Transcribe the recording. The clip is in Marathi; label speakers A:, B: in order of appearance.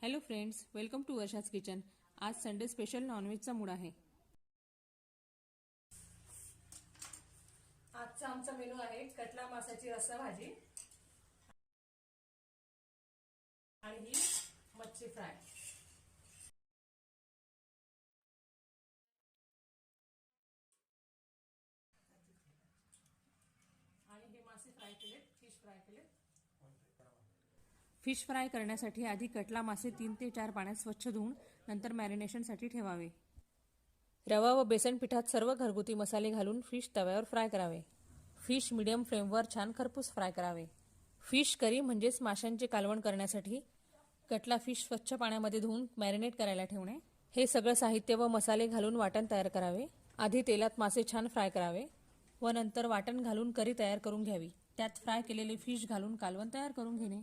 A: Hello friends, welcome to Varsha's kitchen. आज संडे स्पेशल नॉनव्हेजचा मूड आहे।
B: आजचा आमचा मेनू आहे कटला माशाची रस्सा भाजी आणि ही मच्छी फ्राय। आणि हे मासे फ्राय केले, फिश फ्राय केले।
A: फिश फ्राय करण्यासाठी आधी कटला मासे 3 ते 4 पाण्यात स्वच्छ धुवून नंतर मॅरिनेशनसाठी ठेवावे। रवा व बेसन पिठात सर्व घरगुती मसाले घालून फिश तव्यावर फ्राय करावे। फिश मीडियम फ्लेमवर छान खरपूस फ्राय करावे। फिश करी म्हणजेच माशांचे कालवण करण्यासाठी कटला फिश स्वच्छ पाण्यामध्ये धुवून मॅरिनेट करायला ठेवणे। हे सगळं साहित्य व मसाले घालून वाटण तयार करावे। आधी तेलात मासे छान फ्राय करावे व नंतर वाटण घालून करी तयार करून घ्यावी। त्यात फ्राय केलेले फिश घालून कालवण तयार करून घेणे।